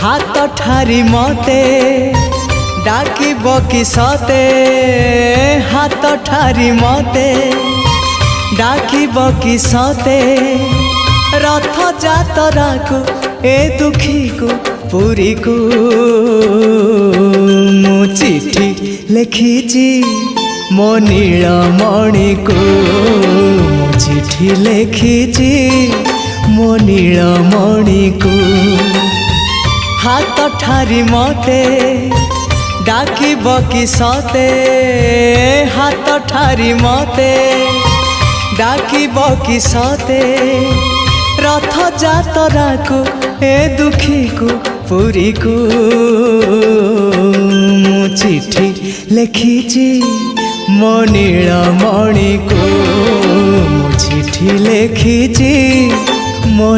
हाथ ठारी मते डाकिब कि सते हाथ ठारी मते डाकिब कि सते रथ जातरा को ए दुखी को पुरी को मु चिठी लिखिची मो नीलमणि को मु चिठी लिखिची मो नीलमणि को हाथ ठारी मते डाकिब कि सते हाथ ठारी मते डाकिब कि सते रथ जातरा को ए दुखी को पुरी को मु चिठी लिखिची मो नीलमणि को मु चिठी लिखिची